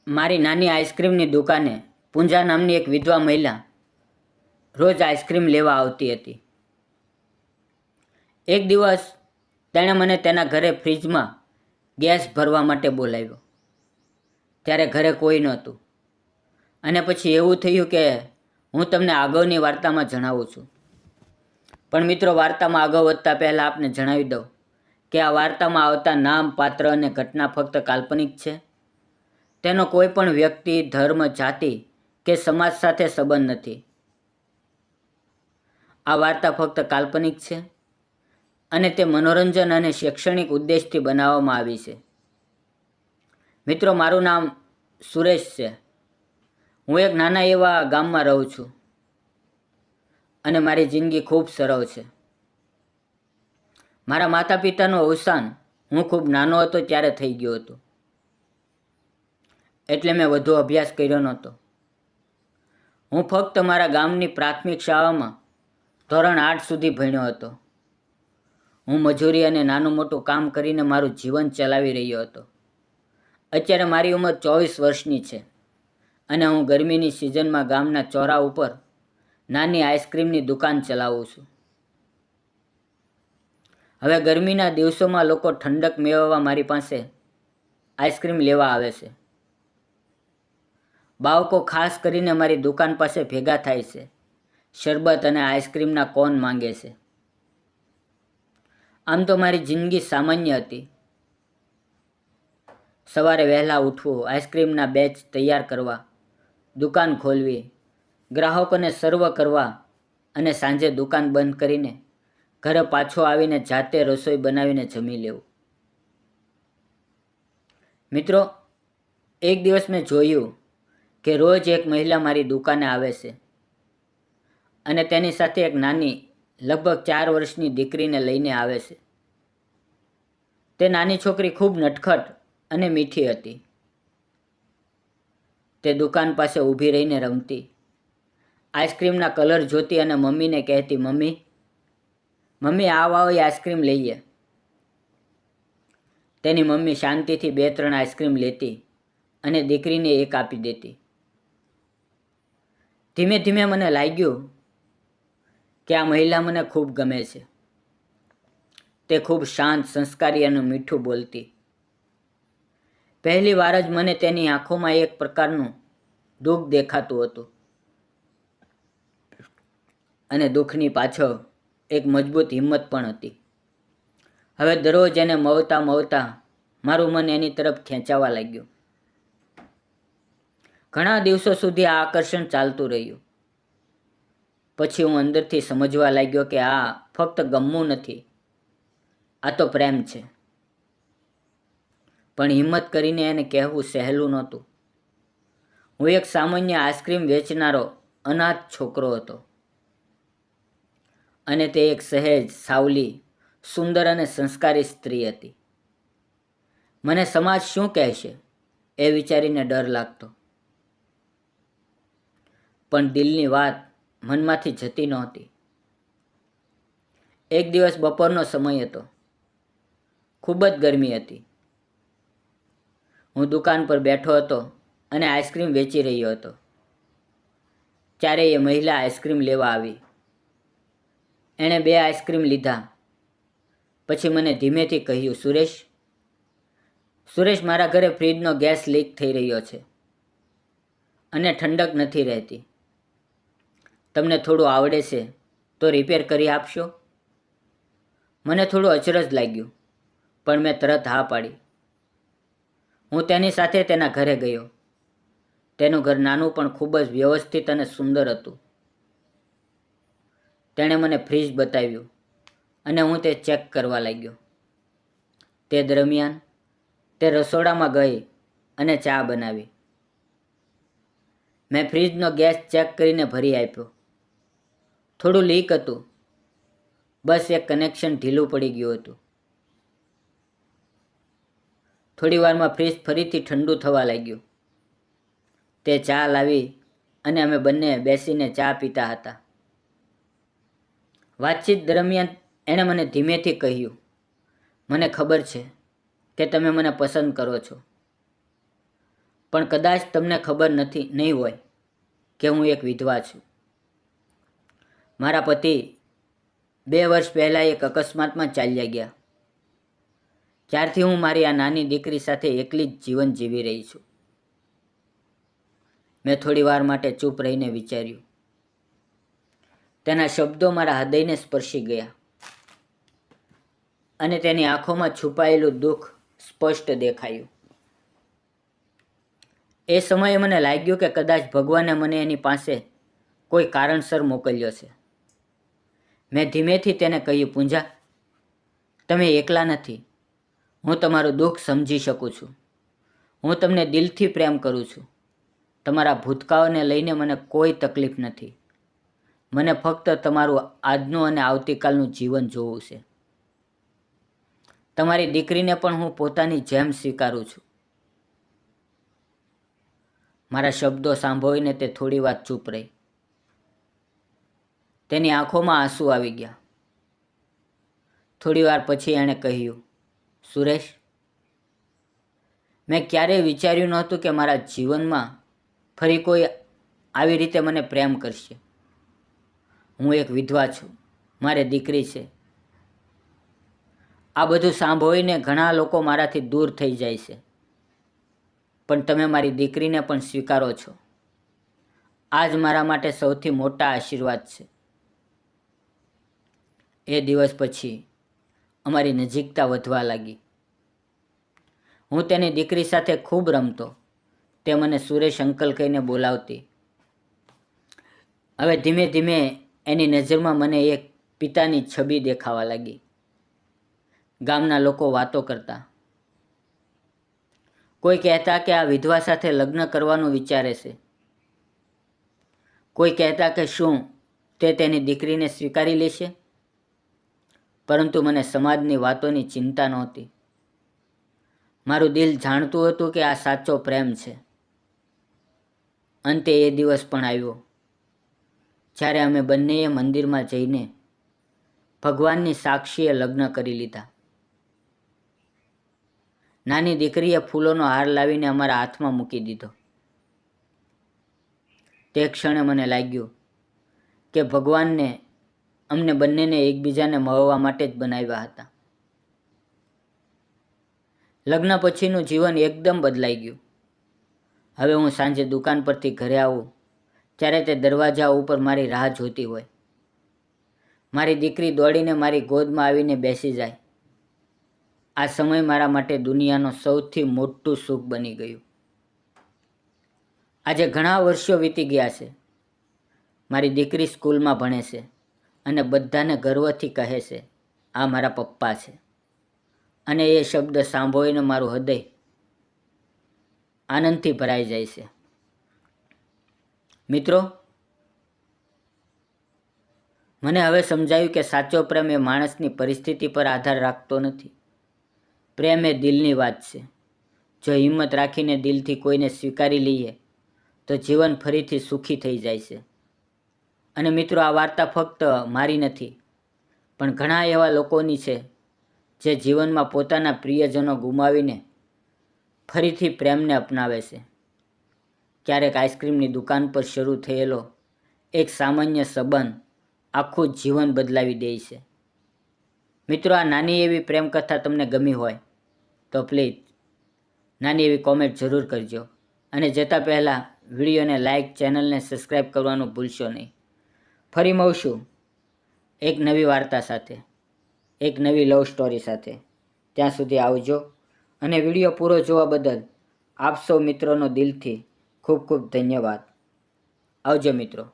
મારી નાની આઈસ્ક્રીમની દુકાને પૂંજા નામની એક વિધવા મહિલા રોજ આઈસ્ક્રીમ લેવા આવતી હતી. એક દિવસ તેણે મને તેના ઘરે ફ્રીજમાં ગેસ ભરવા માટે બોલાવ્યો. ત્યારે ઘરે કોઈ નહોતું અને પછી એવું થયું કે હું તમને આગળની વાર્તામાં જણાવું છું. પણ મિત્રો, વાર્તામાં આગળ વધતા પહેલાં આપને જણાવી દઉં કે આ વાર્તામાં આવતા નામ, પાત્ર અને ઘટના ફક્ત કાલ્પનિક છે. તેનો કોઈ પણ વ્યક્તિ, ધર્મ, જાતિ કે સમાજ સાથે સંબંધ નથી. આ વાર્તા ફક્ત કાલ્પનિક છે અને તે મનોરંજન અને શૈક્ષણિક ઉદ્દેશથી બનાવવામાં આવી છે. મિત્રો, મારું નામ સુરેશ છે. હું એક નાના એવા ગામમાં રહું છું અને મારી જિંદગી ખૂબ સરળ છે. મારા માતા પિતાનું અવસાન હું ખૂબ નાનો હતો ત્યારે થઈ ગયું હતું. એટલે મેં વધુ અભ્યાસ કર્યો નહોતો. હું ફક્ત મારા ગામની પ્રાથમિક શાળામાં ધોરણ 8 સુધી ભણ્યો હતો. હું મજૂરી અને નાનું મોટું કામ કરીને મારું જીવન ચલાવી રહ્યો હતો. અત્યારે મારી ઉંમર 24 વર્ષની છે અને હું ગરમીની સિઝનમાં ગામના ચોરા ઉપર નાની આઈસ્ક્રીમની દુકાન ચલાવું છું. હવે ગરમીના દિવસોમાં લોકો ઠંડક મેળવવા મારી પાસે આઈસ્ક્રીમ લેવા આવે છે. બાળકો ખાસ કરીને મારી દુકાન પાસે ભેગા થાય છે, શરબત અને આઈસ્ક્રીમના કોન માંગે છે. આમ તો મારી જિંદગી સામાન્ય હતી. સવારે વહેલા ઉઠવું, આઈસ્ક્રીમના બેચ તૈયાર કરવા, દુકાન ખોલવી, ગ્રાહકોને સર્વ કરવા અને સાંજે દુકાન બંધ કરીને ઘરે પાછો આવીને જાતે રસોઈ બનાવીને જમી લેવું. મિત્રો, એક દિવસ મેં જોયું કે રોજ એક મહિલા મારી દુકાને આવે છે અને તેની સાથે એક નાની, લગભગ 4 વર્ષની દીકરીને લઈને આવે છે. તે નાની છોકરી ખૂબ નટખટ અને મીઠી હતી. તે દુકાન પાસે ઊભી રહીને રમતી, આઈસ્ક્રીમના કલર જોતી અને મમ્મીને કહેતી, મમ્મી આવો આઈસ્ક્રીમ લઈએ. તેની મમ્મી શાંતિથી 2-3 આઈસ્ક્રીમ લેતી અને દીકરીને એક આપી દેતી. ધીમે ધીમે મને લાગ્યું કે આ મહિલા મને ખૂબ ગમે છે. તે ખૂબ શાંત, સંસ્કારી અને મીઠું બોલતી. પહેલી વાર જ મને તેની આંખોમાં એક પ્રકારનું દુઃખ દેખાતું હતું અને દુઃખની પાછળ એક મજબૂત હિંમત પણ હતી. હવે દરરોજ એને મળતા મળતા મારું મન એની તરફ ખેંચાવા લાગ્યું. ઘણા દિવસો સુધી આ આકર્ષણ ચાલતું રહ્યું. પછી હું અંદરથી સમજવા લાગ્યો કે આ ફક્ત ગમવું નથી, આ તો પ્રેમ છે. પણ હિંમત કરીને એને કહેવું સહેલું નહોતું. હું એક સામાન્ય આઈસ્ક્રીમ વેચનારો અનાથ છોકરો હતો અને તે એક સહેજ, સાવલી, સુંદર અને સંસ્કારી સ્ત્રી હતી. મને સમાજ શું કહેશે એ વિચારીને ડર લાગતો. પણ દિલની વાત મનમાંથી જતી નહોતી. એક દિવસ બપોરનો સમય હતો. ખૂબ જ ગરમી હતી. હું દુકાન પર બેઠો હતો અને આઈસ્ક્રીમ વેચી રહ્યો હતો. ત્યારે એ મહિલા આઈસ્ક્રીમ લેવા આવી. એણે 2 આઈસ્ક્રીમ લીધા. પછી મને ધીમેથી કહ્યું, સુરેશ, મારા ઘરે ફ્રીજનો ગેસ લીક થઈ રહ્યો છે અને ઠંડક નથી રહેતી. તમને થોડું આવડે છે તો રિપેર કરી આપશો? મને થોડું અચરજ લાગ્યું, પણ મેં તરત હા પાડી. હું તેની સાથે તેના ઘરે ગયો. તેનું ઘર નાનું પણ ખૂબ જ વ્યવસ્થિત અને સુંદર હતું. તેણે મને ફ્રીજ બતાવ્યું અને હું તે ચેક કરવા લાગ્યો. તે દરમિયાન તે રસોડામાં ગઈ અને ચા બનાવી. મેં ફ્રીજનો ગેસ ચેક કરીને ભરી આપ્યો. થોડું લીક હતું. બસ એક કનેક્શન ઢીલું પડી ગયું હતું. થોડી વારમાં ફ્રીજ ફરીથી ઠંડુ થવા લાગ્યું. તે ચા લાવી અને અમે બંને બેસીને ચા પીતા હતા. વાતચીત દરમિયાન એણે મને ધીમેથી કહ્યું, મને ખબર છે કે તમે મને પસંદ કરો છો, પણ કદાચ તમને ખબર નહીં હોય કે હું એક વિધવા છું. મારા પતિ 2 વર્ષ પહેલાં એક અકસ્માતમાં ચાલ્યા ગયા. ત્યારથી હું મારી આ નાની દીકરી સાથે એકલી જ જીવન જીવી રહી છું. મેં થોડી વાર માટે ચૂપ રહીને વિચાર્યું. તેના શબ્દો મારા હૃદયને સ્પર્શી ગયા અને તેની આંખોમાં છુપાયેલું દુઃખ સ્પષ્ટ દેખાયું. એ સમયે મને લાગ્યું કે કદાચ ભગવાને મને એની પાસે કોઈ કારણસર મોકલ્યો છે. મેં ધીમેથી તેને કહ્યું, પૂંજા, તમે એકલા નથી. હું તમારું દુઃખ સમજી શકું છું. હું તમને દિલથી પ્રેમ કરું છું. તમારા ભૂતકાળને લઈને મને કોઈ તકલીફ નથી. મને ફક્ત તમારું આજનું અને આવતીકાલનું જીવન જોવું છે. તમારી દીકરીને પણ હું પોતાની જેમ સ્વીકારું છું. મારા શબ્દો સાંભળીને તે થોડી વાર ચૂપ રહી. તેની આંખોમાં આંસુ આવી ગયા. થોડી વાર પછી એણે કહ્યું, સુરેશ, મેં ક્યારેય વિચાર્યું નહોતું કે મારા જીવનમાં ફરી કોઈ આવી રીતે મને પ્રેમ કરશે. હું એક વિધવા છું. મારી દીકરી છે. આ બધું સાંભળીને ઘણા લોકો મારાથી દૂર થઈ જાય છે. પણ તમે મારી દીકરીને પણ સ્વીકારો છો. આ જ મારા માટે સૌથી મોટા આશીર્વાદ છે. એ દિવસ પછી અમારી નજીકતા વધવા લાગી. હું તેની દીકરી સાથે ખૂબ રમતો. તે મને સુરેશ અંકલ કહીને બોલાવતી. હવે ધીમે ધીમે એની નજરમાં મને એક પિતાની છબી દેખાવા લાગી. ગામના લોકો વાતો કરતા. કોઈ કહેતા કે આ વિધવા સાથે લગ્ન કરવાનું વિચારે છે. કોઈ કહેતા કે શું તે તેની દીકરીને સ્વીકારી લેશે. પરંતુ મને સમાજની વાતોની ચિંતા નહોતી. મારું દિલ જાણતું હતું કે આ સાચો પ્રેમ છે. અંતે એ દિવસ પણ આવ્યો જ્યારે અમે બંનેએ મંદિરમાં જઈને ભગવાનની સાક્ષીએ લગ્ન કરી લીધા. નાની દીકરીએ ફૂલોનો હાર લાવીને અમારા હાથમાં મૂકી દીધો. તે ક્ષણે મને લાગ્યું કે ભગવાનને અમને બંનેને એકબીજાને મળવા માટે જ બનાવ્યા હતા. લગ્ન પછીનું જીવન એકદમ બદલાઈ ગયું. હવે હું સાંજે દુકાન પરથી ઘરે આવું ત્યારે તે દરવાજા ઉપર મારી રાહ જોતી હોય. મારી દીકરી દોડીને મારી ગોદમાં આવીને બેસી જાય. આ સમય મારા માટે દુનિયાનો સૌથી મોટું સુખ બની ગયું. આજે ઘણા વર્ષો વીતી ગયા છે. મારી દીકરી સ્કૂલમાં ભણે છે અને બધાને ગર્વથી કહે છે, આ મારા પપ્પા છે. અને એ શબ્દ સાંભળીને મારું હૃદય આનંદથી ભરાઈ જાય છે. મિત્રો, મને હવે સમજાયું કે સાચો પ્રેમ એ માણસની પરિસ્થિતિ પર આધાર રાખતો નથી. પ્રેમ એ દિલની વાત છે. જો હિંમત રાખીને દિલથી કોઈને સ્વીકારી લઈએ તો જીવન ફરીથી સુખી થઈ જાય છે. અને મિત્રો, આ વાર્તા ફક્ત મારી નથી, પણ ઘણા એવા લોકોની છે જે જીવનમાં પોતાના પ્રિયજનો ગુમાવીને ફરીથી પ્રેમને અપનાવે છે. ક્યારેક આઈસ્ક્રીમની દુકાન પર શરૂ થયેલો એક સામાન્ય સંબંધ આખું જીવન બદલાવી દે છે. મિત્રો, આ નાની એવી પ્રેમ કથા તમને ગમી હોય તો પ્લીઝ નાની એવી કોમેન્ટ જરૂર કરજો. અને જતાં પહેલાં વિડીયોને લાઇક, ચેનલને સબસ્ક્રાઈબ કરવાનું ભૂલશો નહીં. ફરી મળશું એક નવી વાર્તા સાથે, એક નવી લવ સ્ટોરી સાથે. ત્યાં સુધી આવજો. અને વિડીયો પૂરો જોવા બદલ આપ સૌ મિત્રોનો દિલથી ખૂબ ખૂબ ધન્યવાદ. આવજો મિત્રો.